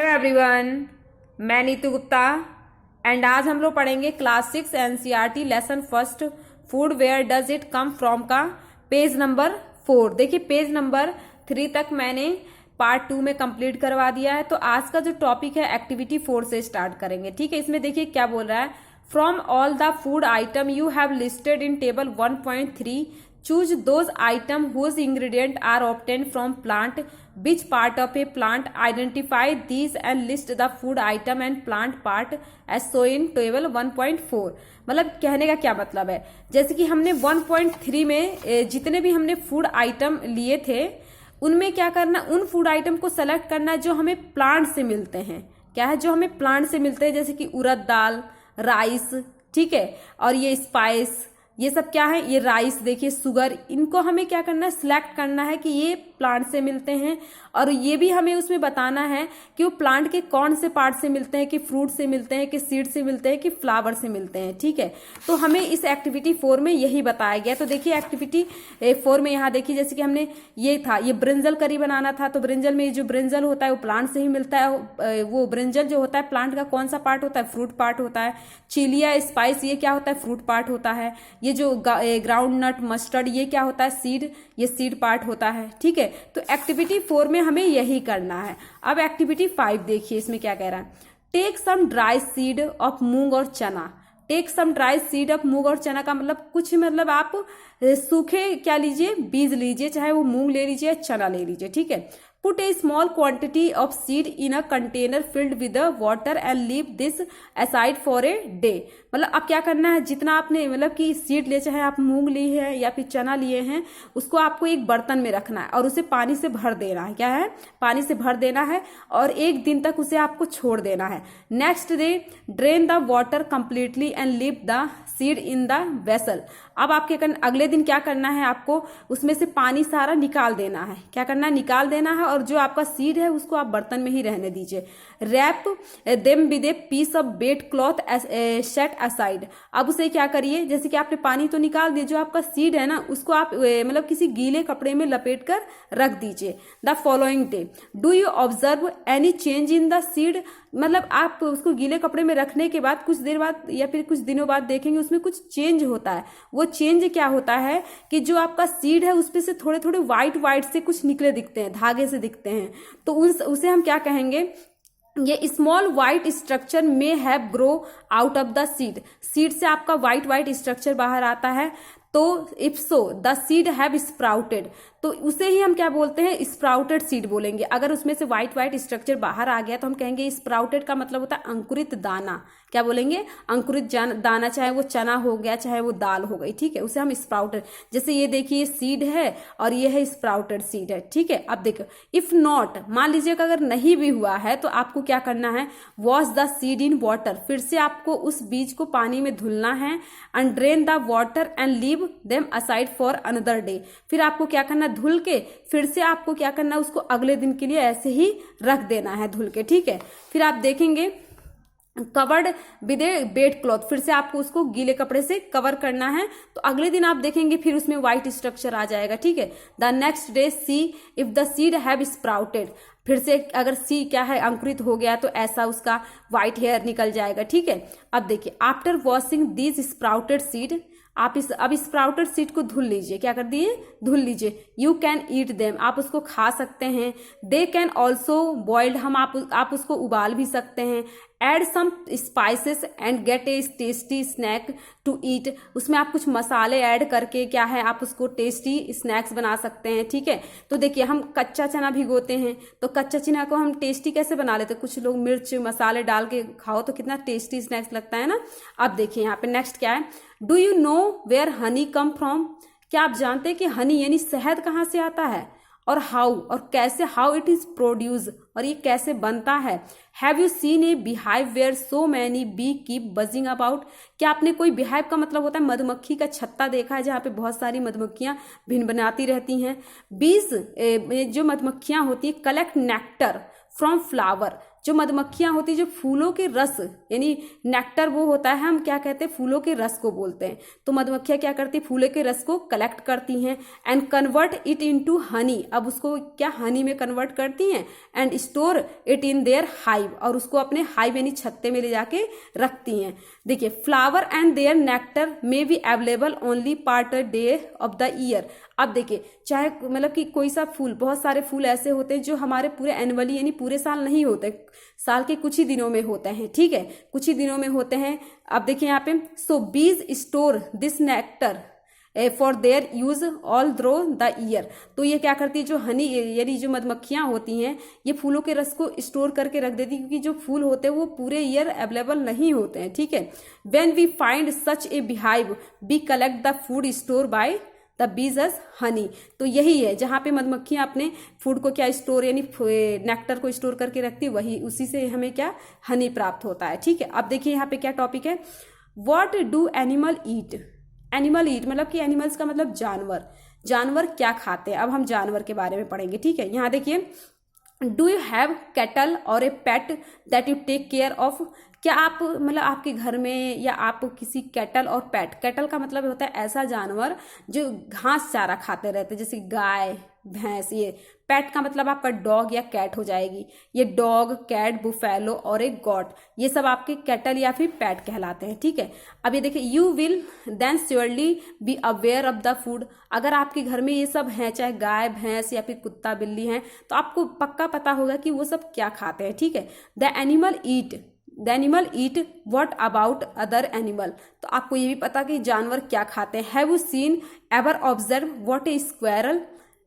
Hello everyone, मैं Neetu Gupta and आज हम लोग पढ़ेंगे class 6 NCERT lesson first food where does it come from का पेज नंबर 4। देखिए पेज नंबर 3 तक मैंने पार्ट 2 में कंप्लीट करवा दिया है। तो आज का जो टॉपिक है एक्टिविटी 4 से स्टार्ट करेंगे। ठीक है, इसमें देखिए क्या बोल रहा है। From all the food item you have listed in table 1.3 choose those item whose ingredient are obtained from plant, which part of a plant, identify these and list the food item and plant part as shown in table 1.4। मतलब कहने का क्या मतलब है, जैसे कि हमने 1.3 में जितने भी हमने फूड आइटम लिए थे उनमें क्या करना, उन फूड आइटम को सेलेक्ट करना जो हमें प्लांट से मिलते हैं। क्या है जो हमें प्लांट से मिलते हैं, जैसे कि उड़द दाल, राइस, ठीक है, और ये स्पाइस, ये सब क्या है, ये राइस, देखिए शुगर, इनको हमें क्या करना है, सिलेक्ट करना है कि ये प्लांट से मिलते हैं। और ये भी हमें उसमें बताना है कि वो प्लांट के कौन से पार्ट से मिलते हैं, कि फ्रूट से मिलते हैं, कि सीड से मिलते हैं, कि फ्लावर से मिलते हैं। ठीक है, तो हमें इस एक्टिविटी 4 में यही बताया गया। तो देखिए एक्टिविटी 4 में यहाँ देखिए जैसे कि हमने ये था, ये ब्रिंजल करी बनाना था। तो ब्रिंजल में जो ब्रिंजल होता है वो प्लांट से ही मिलता है। वो ब्रिंजल जो होता है प्लांट का कौन सा पार्ट होता है, फ्रूट पार्ट होता है। चिलिया स्पाइस ये क्या होता है, फ्रूट पार्ट होता है। ये जो ग्राउंड नट मस्टर्ड ये क्या होता है, सीड, ये सीड पार्ट होता है। ठीक है, तो एक्टिविटी 4 में हमें यही करना है। अब एक्टिविटी 5 देखिए इसमें क्या कह रहा है। Take some dry seed of moong और chana. Take some dry seed of moong और चना का मतलब कुछ, मतलब आप सूखे क्या लीजिए, बीज लीजिए, चाहे वो मूंग ले लीजिए, चना ले लीजिए। ठीक है, Put a small quantity of seed in a container filled with the water and leave this aside for a day। मतलब अब क्या करना है, जितना आपने मतलब कि सीड ले, चाहे आप मूंग ली है या फिर चना लिए हैं, उसको आपको एक बर्तन में रखना है और उसे पानी से भर देना है। क्या है, पानी से भर देना है और एक दिन तक उसे आपको छोड़ देना है। Next day drain the water completely and leave the seed in the vessel. अब आपके अगले दिन क्या करना है, आपको उसमें से पानी सारा निकाल देना है। क्या करना है, निकाल देना है, और जो आपका सीड है उसको आप बर्तन में ही रहने दीजिए। Wrap them with a piece of wet cloth set aside. अब उसे क्या करिए, जैसे कि आपने पानी तो निकाल दिया, जो आपका सीड है ना उसको आप मतलब किसी गीले कपड़े में लपेट कर रख दीजिए। The following day do you observe any change in the seed. मतलब आप उसको गीले कपड़े में रखने के बाद कुछ देर बाद या फिर कुछ दिनों बाद देखेंगे उसमें कुछ चेंज होता है। वो चेंज क्या होता है कि जो आपका सीड है उसपे से थोड़े थोड़े व्हाइट से कुछ निकले दिखते हैं, धागे से दिखते हैं। तो उसे हम क्या कहेंगे, ये स्मॉल व्हाइट स्ट्रक्चर में have grow out of the seed. Seed से आपका व्हाइट स्ट्रक्चर बाहर आता है। तो if so the seed have sprouted, तो उसे ही हम क्या बोलते हैं, स्प्राउटेड सीड बोलेंगे। अगर उसमें से व्हाइट स्ट्रक्चर बाहर आ गया तो हम कहेंगे स्प्राउटेड का मतलब होता है अंकुरित दाना। क्या बोलेंगे, अंकुरित दाना, चाहे वो चना हो गया चाहे वो दाल हो गई। ठीक है, उसे हम स्प्राउटेड, जैसे ये देखिए सीड है और ये है स्प्राउटेड सीड है। ठीक है, अब देखो इफ नॉट, मान लीजिए अगर नहीं भी हुआ है तो आपको क्या करना है, wash the seed in water. फिर से आपको उस बीज को पानी में धुलना है। And drain the water and leave them aside for another day. फिर आपको क्या करना, धुल के फिर से आपको क्या करना, उसको अगले दिन के लिए ऐसे ही रख देना है धुल के। ठीक है, फिर आप देखेंगे covered with a wet cloth, फिर से आपको उसको गीले कपड़े से कवर करना है। तो अगले दिन आप देखेंगे फिर उसमें व्हाइट स्ट्रक्चर आ जाएगा। ठीक है, the next day see if the seed have sprouted. फिर से अगर सी क्या है, अंकुरित हो गया तो ऐसा उसका व्हाइट हेयर निकल जाएगा। ठीक है, अब देखिए after washing these sprouted seed, आप अब स्प्राउटेड सीड को धुल लीजिए। क्या कर दिए, धुल लीजिए। यू कैन ईट देम, आप उसको खा सकते हैं। दे कैन ऑल्सो बॉइल्ड, आप उसको उबाल भी सकते हैं। Add some spices and get a tasty snack to eat, उसमें आप कुछ मसाले ऐड करके क्या है आप उसको टेस्टी स्नैक्स बना सकते हैं। ठीक है, तो देखिए हम कच्चा चना भिगोते हैं तो कच्चा चना को हम टेस्टी कैसे बना लेते हैं, कुछ लोग मिर्च मसाले डाल के खाओ तो कितना टेस्टी स्नैक्स लगता है ना। अब देखिए यहाँ पे नेक्स्ट क्या है, do you know where honey come from. क्या आप जानते हैं कि हनी यानी शहद कहाँ से आता है, और हाउ, और कैसे, हाउ इट इज प्रोड्यूस, और ये कैसे बनता है। Have you seen a beehive where so many bee keep buzzing about. क्या आपने कोई बिहाइव का मतलब होता है मधुमक्खी का छत्ता देखा है, जहाँ पे बहुत सारी मधुमक्खियां भिन बनाती रहती हैं। बीज जो मधुमक्खियां होती है कलेक्ट नेक्टर फ्रॉम फ्लावर, जो मधुमक्खियां होती है, जो फूलों के रस यानी नेक्टर वो होता है, हम क्या कहते हैं, फूलों के रस को बोलते हैं। तो मधुमक्खियां क्या करती है, फूलों के रस को कलेक्ट करती हैं and convert it into Honey, अब उसको क्या हनी में कन्वर्ट करती हैं and store it in their hive, और उसको अपने हाइव यानी छत्ते में ले जाके रखती हैं। देखिए flower and their nectar may be available only part a day of the year. अब देखिए चाहे मतलब कि कोई सा फूल, बहुत सारे फूल ऐसे होते हैं जो हमारे पूरे एनुअली यानी पूरे साल नहीं होते, साल के कुछ ही दिनों में होते हैं, ठीक है, कुछ ही दिनों में होते हैं। अब देखिए यहाँ पे, सो बीज store this nectar for their use all through the year. तो ये क्या करती है, जो हनी यानी जो मधुमक्खियां होती हैं ये फूलों के रस को स्टोर करके रख देती, क्योंकि जो फूल होते हैं वो पूरे ईयर अवेलेबल नहीं होते हैं, ठीक है। When we find such a beehive we collect the food store by the bees as honey. तो यही है जहां पे मधुमक्खियां अपने फूड को क्या स्टोर यानी नेक्टर को स्टोर करके रखती है, वही उसी से हमें क्या हनी प्राप्त होता है, ठीक है। अब देखिए यहाँ पे क्या टॉपिक है, what do animal eat. Animal eat मतलब कि एनिमल्स का मतलब जानवर, जानवर क्या खाते हैं। अब हम जानवर के बारे में पढ़ेंगे, ठीक है। यहाँ देखिए, डू यू हैव कैटल और a pet that you take care of. क्या आप मतलब आपके घर में या आप किसी कैटल और पेट, कैटल का मतलब होता है ऐसा जानवर जो घास चारा खाते रहते हैं, जैसे गाय भैंस। ये पेट का मतलब आपका डॉग या कैट हो जाएगी। ये डॉग, कैट, बुफेलो और एक गॉट, ये सब आपके कैटल या फिर पेट कहलाते हैं, ठीक है। अब ये देखिए, you will then surely be aware of the food. अगर आपके घर में ये सब हैं, चाहे गाय भैंस या फिर कुत्ता बिल्ली हैं, तो आपको पक्का पता होगा कि वो सब क्या खाते हैं, ठीक है। The animal eat what about other animal. तो आपको ये भी पता कि जानवर क्या खाते हैं। Have you scene ever observe what A squirrel.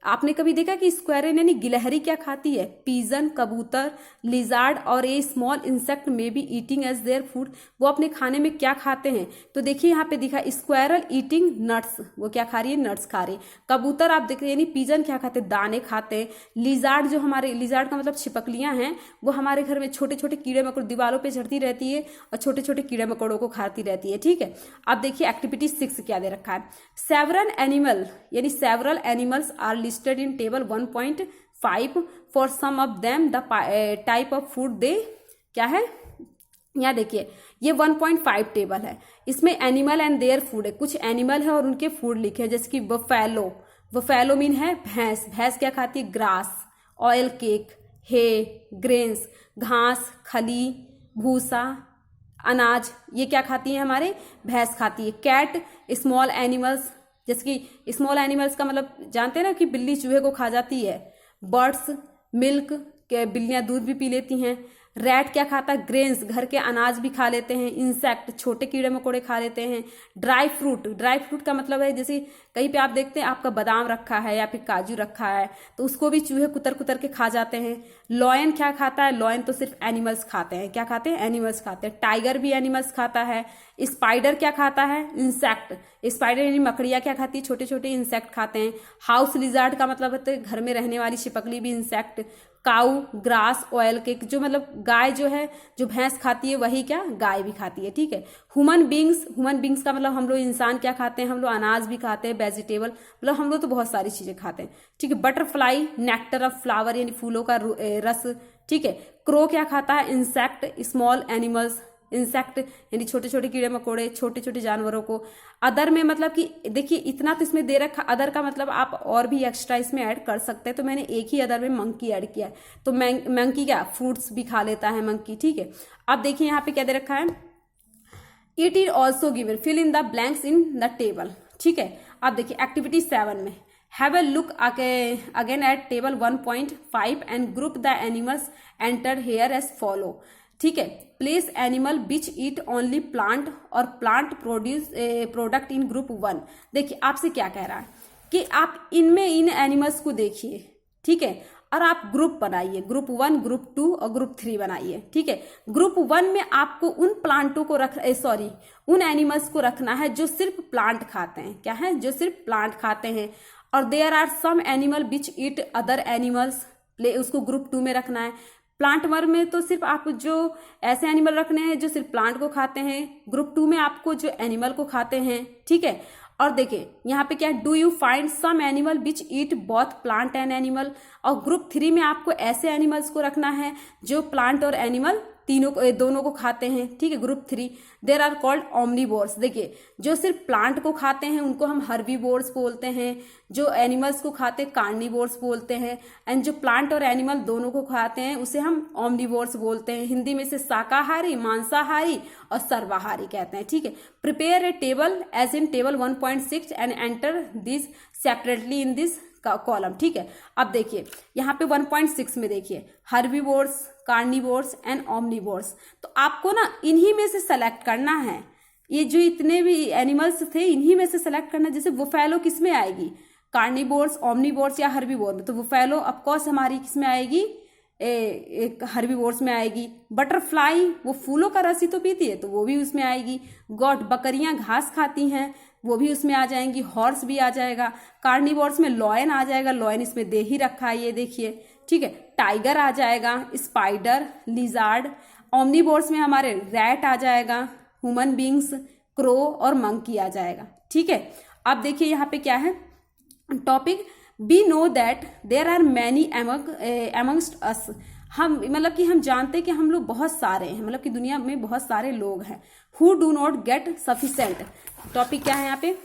आपने कभी देखा कि स्क्वायरल यानी गिलहरी क्या खाती है। पिजन, कबूतर, लिजार्ड और a small insect may be eating as their food. वो अपने खाने में क्या खाते हैं, तो देखिए यहाँ पे दिखा स्क्वायरल ईटिंग नट्स, वो क्या खा रही है, नट्स खा रही है। कबूतर आप देख रहे हैं यानी पिजन क्या खाते हैं, दाने खाते हैं। लिजार्ड जो हमारे, लिजार्ड का मतलब छिपकलियां हैं, वो हमारे घर में छोटे छोटे कीड़े मकोड़े दीवारों पर चढ़ती रहती है और छोटे छोटे कीड़े मकोड़ों को खाती रहती है, ठीक है। अब देखिए एक्टिविटी 6 क्या दे रखा है, सेवरल एनिमल यानी several animals are listed in table 1.5 for some of them the type of food they क्या है। यहाँ देखिए ये 1.5 टेबल है, इसमें एनिमल एंड देयर फूड है, कुछ एनिमल है और उनके फूड लिखे हैं, जैसे कि बफेलो, बफेलो मीन है भैंस, भैंस क्या खाती है, ग्रास, ऑयल केक, हे, ग्रेन्स, घास, खली, भूसा, अनाज, ये क्या खाती है, हमारे भैंस खाती है। कैट स्मॉल एनिमल्स, जैसे कि स्मॉल एनिमल्स का मतलब जानते हैं ना कि बिल्ली चूहे को खा जाती है। बर्ड्स मिल्क, के बिल्लियां दूध भी पी लेती हैं। रैट क्या खाता है, ग्रेन्स, घर के अनाज भी खा लेते हैं। इंसेक्ट, छोटे कीड़े मकोड़े खा लेते हैं। ड्राई फ्रूट, ड्राई फ्रूट का मतलब है जैसे कहीं पे आप देखते हैं आपका बादाम रखा है या फिर काजू रखा है तो उसको भी चूहे कुतर कुतर के खा जाते हैं। लॉयन क्या खाता है, लॉयन तो सिर्फ एनिमल्स खाते हैं, क्या खाते हैं, एनिमल्स खाते हैं। टाइगर भी एनिमल्स खाता है। स्पाइडर क्या खाता है, इंसेक्ट, स्पाइडर यानी मकड़ियाँ क्या खाती है, छोटे छोटे इंसेक्ट खाते हैं। हाउस लिजार्ड का मतलब होता है घर में रहने वाली छिपकली भी इंसेक्ट। काऊ, ग्रास, ऑयल केक, जो मतलब गाय जो है, जो भैंस खाती है वही क्या गाय भी खाती है, ठीक है। ह्यूमन बींग्स का मतलब हम लोग इंसान क्या खाते हैं, हम लोग अनाज भी खाते हैं, वेजिटेबल, मतलब हम लोग तो बहुत सारी चीजें खाते हैं, ठीक है। बटरफ्लाई, नेक्टर ऑफ फ्लावर यानी फूलों का रस, ठीक है। क्रो क्या खाता है, इंसेक्ट, स्मॉल एनिमल्स, इंसेक्ट यानी छोटे छोटे कीड़े मकोड़े, छोटे छोटे जानवरों को। अदर में मतलब कि देखिए इतना तो इसमें दे रखा, अदर का मतलब आप और भी एक्स्ट्रा इसमें ऐड कर सकते हैं, तो मैंने एक ही अदर में मंकी ऐड किया है। तो मंकी क्या फ्रूट्स भी खा लेता है मंकी, ठीक है। अब देखिए यहाँ पे क्या दे रखा है, it is also given, fill in the blanks in the table, ठीक है। अब देखिए एक्टिविटी 7 में have a look again at table 1.5 and group the animals enter here as follow, ठीक है। Place animal which eat only plant और plant product in group 1। देखिए आपसे क्या कह रहा है कि आप इनमें इन एनिमल्स को देखिए, ठीक है, और आप ग्रुप बनाइए, ग्रुप 1, ग्रुप 2 और ग्रुप 3 बनाइए, ठीक है। ग्रुप 1 में आपको उन प्लांटों को उन एनिमल्स को रखना है जो सिर्फ प्लांट खाते हैं, क्या है, जो सिर्फ प्लांट खाते हैं। और there are some animal which eat other animals, उसको ग्रुप 2 में रखना है। प्लांट वर्ग में तो सिर्फ आप जो ऐसे एनिमल रखने हैं जो सिर्फ प्लांट को खाते हैं, ग्रुप 2 में आपको जो एनिमल को खाते हैं, ठीक है। और देखिए यहाँ पे क्या, do you find some animal which eat both plant and animal. और ग्रुप 3 में आपको ऐसे एनिमल्स को रखना है जो प्लांट और एनिमल दोनों को खाते हैं, ठीक है। Group 3 there are called omnivores. देखिए जो सिर्फ प्लांट को खाते हैं उनको हम हर्बीवोर्स बोलते हैं, जो एनिमल्स को खाते हैं कार्निवोर्स बोलते हैं, एंड जो प्लांट और एनिमल दोनों को खाते हैं उसे हम ओमनीवोर्स बोलते हैं। हिंदी में से शाकाहारी, मांसाहारी और सर्वाहारी कहते हैं, ठीक है। Prepare a table as in table 1.6 and enter this separately in this column, ठीक है। अब देखिए यहाँ पे 1.6 में देखिए हर्बीवोर्स, कार्निवोर्स एंड ओमनीवोर्स। तो आपको ना इन्हीं में से सेलेक्ट करना है, ये जो इतने भी एनिमल्स थे इन्हीं में से सेलेक्ट करना। जैसे बुफेलो किस में आएगी, कार्निवोर्स, ओमनीवोर्स या हर्बीवोर में? तो बुफेलो ऑफकोर्स हमारी किस में आएगी, एक हर्बीवोर्स में आएगी। बटरफ्लाई वो फूलों का रस ही तो पीती है तो वो भी उसमें आएगी। गॉट बकरियां घास खाती हैं वो भी उसमें आ जाएंगी। हॉर्स भी आ जाएगा। कार्निवोर्स में लॉयन आ जाएगा, लॉयन इसमें दे ही रखा है ये देखिए, ठीक है। टाइगर आ जाएगा, स्पाइडर, लिजार्ड। ओमनीवोर्स में हमारे रैट आ जाएगा, ह्यूमन बींग्स, क्रो और मंकी आ जाएगा, ठीक है। अब देखिए यहाँ पे क्या है topic, we know that there are many amongst us. हम मतलब कि हम जानते हैं कि हम लोग बहुत सारे हैं, मतलब कि दुनिया में बहुत सारे लोग हैं। Who do not gate sufficient, topic क्या है यहाँ पे,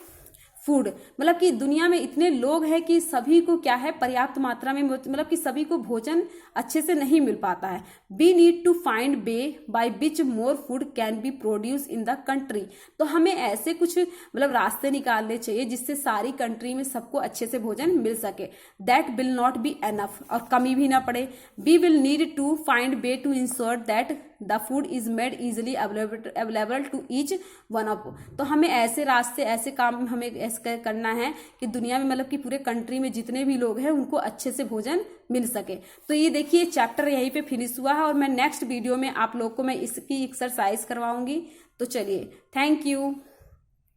फूड। मतलब कि दुनिया में इतने लोग हैं कि सभी को क्या है पर्याप्त मात्रा में, मतलब कि सभी को भोजन अच्छे से नहीं मिल पाता है। We need to find way by which more food can be produce in the country. तो हमें ऐसे कुछ मतलब रास्ते निकालने चाहिए जिससे सारी कंट्री में सबको अच्छे से भोजन मिल सके। That will not be enough, और कमी भी ना पड़े। We will need to find way to ensure that the food is made easily available to each one of. तो हमें ऐसे रास्ते, ऐसे काम हमें ऐसे करना है कि दुनिया में मतलब कि पूरे कंट्री में जितने भी लोग हैं उनको अच्छे से भोजन मिल सके। तो ये देखिए चैप्टर यहीं पे फिनिश हुआ है और मैं नेक्स्ट वीडियो में आप लोग को मैं इसकी एक्सरसाइज करवाऊंगी। तो चलिए, थैंक यू।